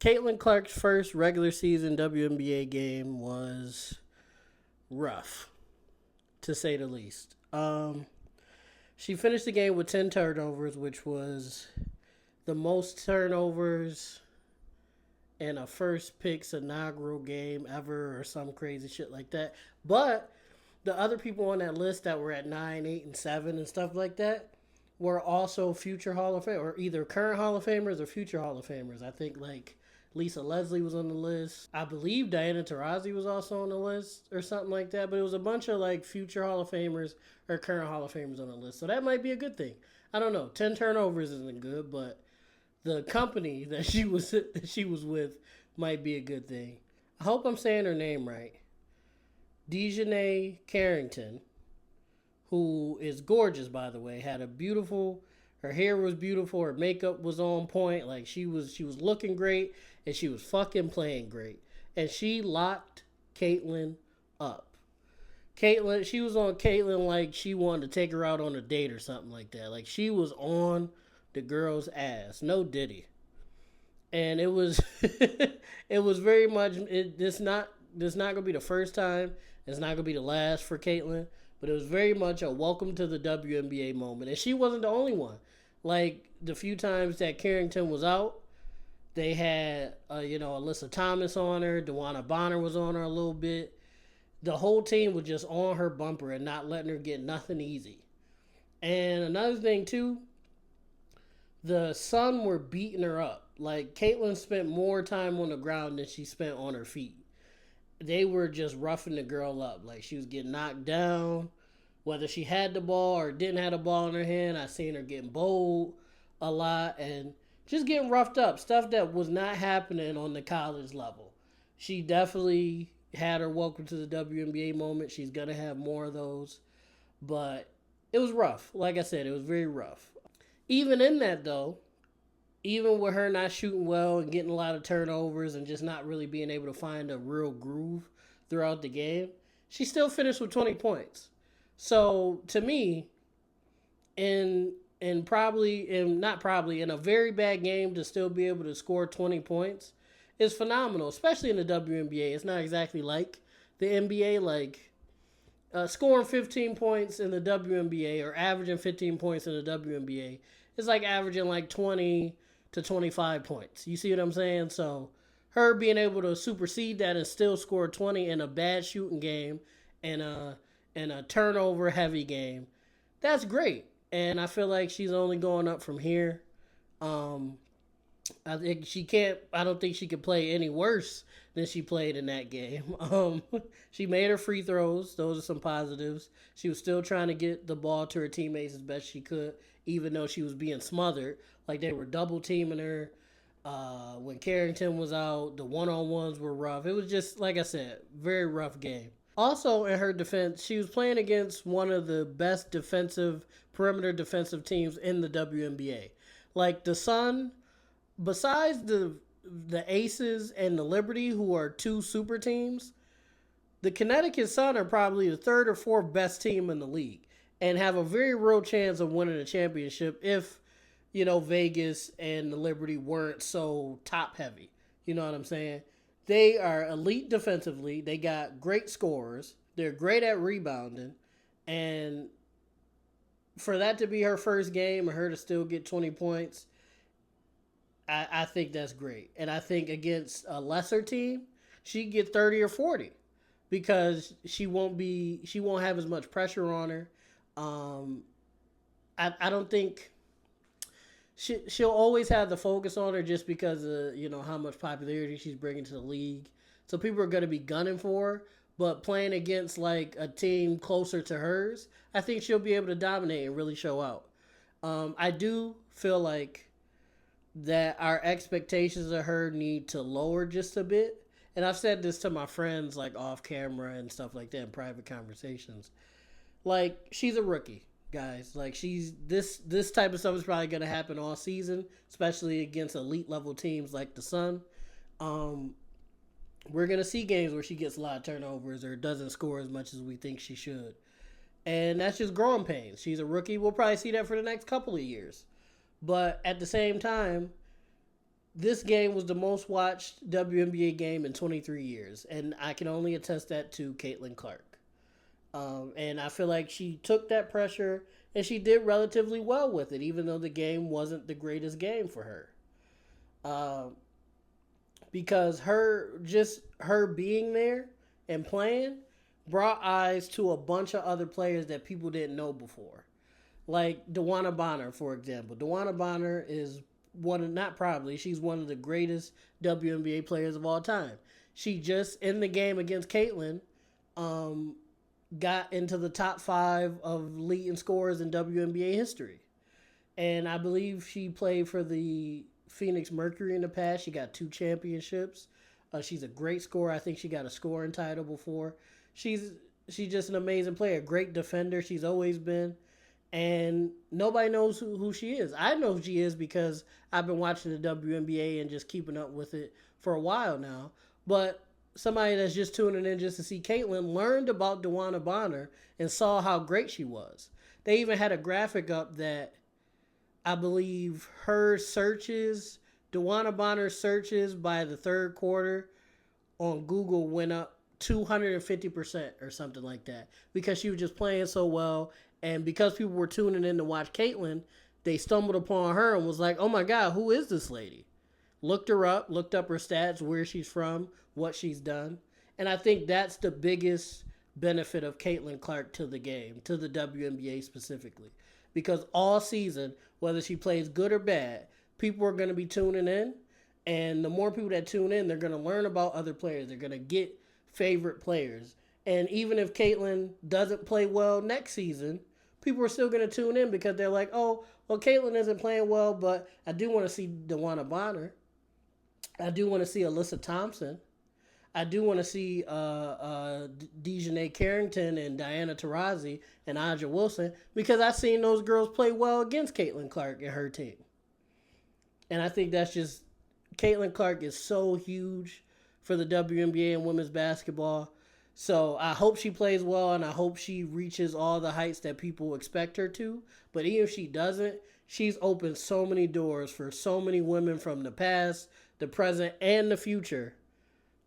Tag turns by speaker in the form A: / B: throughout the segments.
A: Caitlin Clark's first regular season WNBA game was rough, to say the least. She finished the game with 10 turnovers, which was the most turnovers in a first pick's inaugural game ever or some crazy shit like that. But the other people on that list that were at 9, 8, and 7 and stuff like that were also future Hall of Fame or either current Hall of Famers or future Hall of Famers. I think like Lisa Leslie was on the list. I believe Diana Taurasi was also on the list or something like that. But it was a bunch of like future Hall of Famers or current Hall of Famers on the list. So that might be a good thing. I don't know. 10 turnovers isn't good, but the company that she was with might be a good thing. I hope I'm saying her name right. Dejanay Carrington, who is gorgeous, by the way, had a beautiful, her hair was beautiful, her makeup was on point, like she was looking great, and she was fucking playing great. And she locked Caitlin up. She was on Caitlin like she wanted to take her out on a date or something like that. Like she was on the girl's ass. No diddy. And it was it was very much this not gonna be the first time. It's not gonna be the last for Caitlin. But it was very much a welcome to the WNBA moment. And she wasn't the only one. Like the few times that Carrington was out, they had Alyssa Thomas on her, DeWanna Bonner was on her a little bit. The whole team was just on her bumper and not letting her get nothing easy. And another thing too, the Sun were beating her up. Like Caitlin spent more time on the ground than she spent on her feet. They were just roughing the girl up. Like she was getting knocked down. Whether she had the ball or didn't have the ball in her hand, I seen her getting bowled a lot and just getting roughed up. Stuff that was not happening on the college level. She definitely had her welcome to the WNBA moment. She's going to have more of those. But it was rough. Like I said, it was very rough. Even in that, though, even with her not shooting well and getting a lot of turnovers and just not really being able to find a real groove throughout the game, she still finished with 20 points. So to me, in a very bad game to still be able to score 20 points is phenomenal, especially in the WNBA. It's not exactly like the NBA, like scoring 15 points in the WNBA or averaging 15 points in the WNBA is like averaging like 20 to 25 points. You see what I'm saying? So her being able to supersede that and still score 20 in a bad shooting game and a turnover heavy game, that's great. And I feel like she's only going up from here. I don't think she could play any worse than she played in that game. She made her free throws. Those are some positives. She was still trying to get the ball to her teammates as best she could, even though she was being smothered. Like they were double teaming her. When Carrington was out, the one-on-ones were rough. It was just, like I said, very rough game. Also, in her defense, she was playing against one of the best perimeter defensive teams in the WNBA. Like the Sun, besides the Aces and the Liberty, who are two super teams, the Connecticut Sun are probably the third or fourth best team in the league and have a very real chance of winning a championship if, Vegas and the Liberty weren't so top heavy. You know what I'm saying? They are elite defensively. They got great scorers. They're great at rebounding. And for that to be her first game and her to still get 20 points, I think that's great. And I think against a lesser team, she'd get 30 or 40 because she won't have as much pressure on her. I don't think she'll always have the focus on her just because of, how much popularity she's bringing to the league. So people are going to be gunning for her. But playing against like a team closer to hers, I think she'll be able to dominate and really show out. I do feel like that our expectations of her need to lower just a bit. And I've said this to my friends like off camera and stuff like that in private conversations. Like, she's a rookie, guys. Like, this type of stuff is probably going to happen all season, especially against elite level teams like the Sun. We're going to see games where she gets a lot of turnovers or doesn't score as much as we think she should. And that's just growing pains. She's a rookie. We'll probably see that for the next couple of years. But at the same time, This game was the most watched WNBA game in 23 years, and I can only attest that to Caitlin Clark. And I feel like she took that pressure and she did relatively well with it, even though the game wasn't the greatest game for her. Um, because her being there and playing brought eyes to a bunch of other players that people didn't know before. Like Dewana Bonner, for example. Dewana Bonner is one of, not probably, she's one of the greatest WNBA players of all time. She just in the game against Caitlin, um, got into the top five of leading scorers in WNBA history. And I believe she played for the Phoenix Mercury in the past. She got two championships. She's a great scorer. I think she got a scoring title before. She's she's just an amazing player, great defender. She's always been, and nobody knows who she is. I know who she is because I've been watching the WNBA and just keeping up with it for a while now. But somebody that's just tuning in just to see Caitlyn learned about Dewana Bonner and saw how great she was. They even had a graphic up that I believe her searches, Dewana Bonner's searches by the third quarter on Google went up 250% or something like that because she was just playing so well. And because people were tuning in to watch Caitlyn, they stumbled upon her and was like, oh my God, who is this lady? Looked her up, looked up her stats, where she's from, what she's done. And I think that's the biggest benefit of Caitlin Clark to the game, to the WNBA specifically. Because all season, whether she plays good or bad, people are going to be tuning in. And the more people that tune in, they're going to learn about other players. They're going to get favorite players. And even if Caitlyn doesn't play well next season, people are still going to tune in because they're like, oh, well, Caitlyn isn't playing well, but I do want to see Dewana Bonner. I do want to see Alyssa Thompson. I do want to see Dejanay Carrington and Diana Taurasi and Aja Wilson because I've seen those girls play well against Caitlin Clark and her team. And I think that's just, Caitlin Clark is so huge for the WNBA and women's basketball. So I hope she plays well and I hope she reaches all the heights that people expect her to. But even if she doesn't, she's opened so many doors for so many women from the past, the present, and the future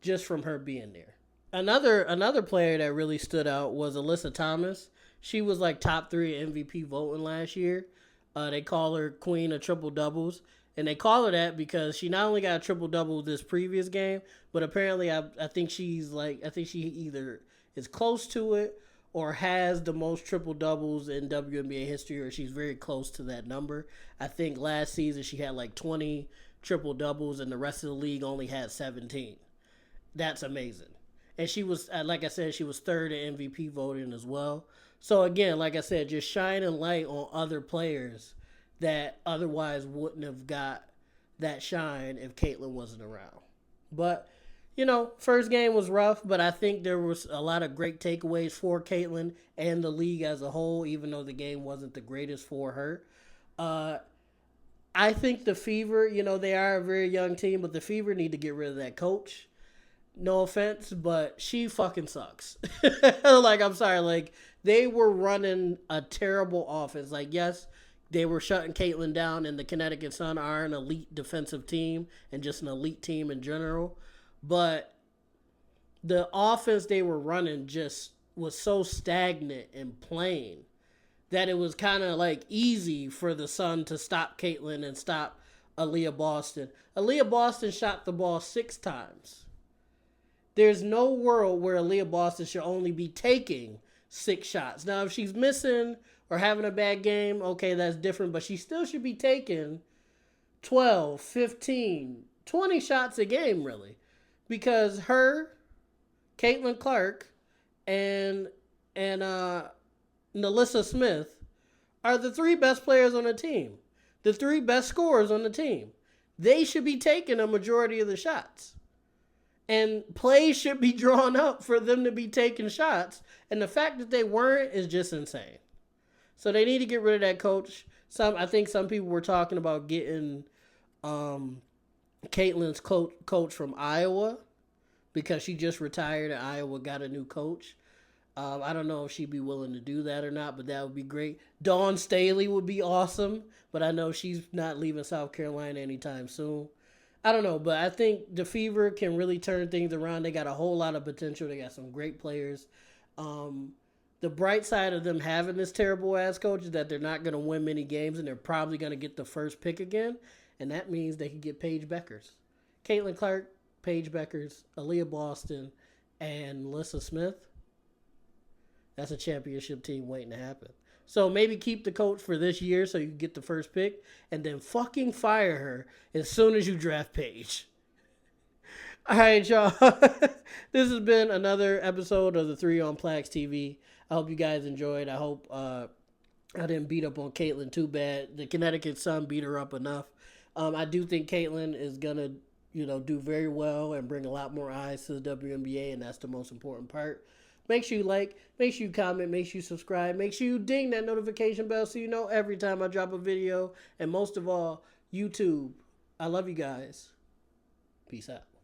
A: just from her being there. Another player that really stood out was Alyssa Thomas. She was like top 3 MVP voting last year. They call her Queen of Triple Doubles. And they call her that because she not only got a triple double this previous game, but apparently I think she either is close to it or has the most triple doubles in WNBA history, or she's very close to that number. I think last season she had like 20 triple doubles and the rest of the league only had 17. That's amazing. And she was, like I said, she was third in MVP voting as well. So again, like I said, just shining light on other players that otherwise wouldn't have got that shine if Caitlyn wasn't around. But, first game was rough, but I think there was a lot of great takeaways for Caitlyn and the league as a whole, even though the game wasn't the greatest for her. I think the Fever, they are a very young team, but the Fever need to get rid of that coach. No offense, but she fucking sucks. I'm sorry. They were running a terrible offense. Yes, they were shutting Caitlyn down, and the Connecticut Sun are an elite defensive team and just an elite team in general. But the offense they were running just was so stagnant and plain that it was kind of easy for the Sun to stop Caitlyn and stop Aaliyah Boston. Aaliyah Boston shot the ball 6 times. There's no world where Aaliyah Boston should only be taking 6 shots. Now, if she's missing or having a bad game, okay, that's different. But she still should be taking 12, 15, 20 shots a game, really. Because her, Caitlin Clark, and Nalissa Smith are the 3 best players on the team. The 3 best scorers on the team. They should be taking a majority of the shots. And plays should be drawn up for them to be taking shots. And the fact that they weren't is just insane. So they need to get rid of that coach. I think some people were talking about getting Caitlyn's coach from Iowa because she just retired and Iowa got a new coach. I don't know if she'd be willing to do that or not, but that would be great. Dawn Staley would be awesome, but I know she's not leaving South Carolina anytime soon. I don't know, but I think the Fever can really turn things around. They got a whole lot of potential. They got some great players. Um, the bright side of them having this terrible ass coach is that they're not going to win many games and they're probably going to get the first pick again. And that means they can get Paige Beckers. Caitlin Clark, Paige Beckers, Aaliyah Boston, and Melissa Smith. That's a championship team waiting to happen. So maybe keep the coach for this year so you can get the first pick and then fucking fire her as soon as you draft Paige. All right, y'all. This has been another episode of the 3 on PLAX TV. I hope you guys enjoyed. I hope I didn't beat up on Caitlin too bad. The Connecticut Sun beat her up enough. I do think Caitlin is going to, do very well and bring a lot more eyes to the WNBA, and that's the most important part. Make sure you like, make sure you comment, make sure you subscribe, make sure you ding that notification bell so you know every time I drop a video. And most of all, YouTube. I love you guys. Peace out.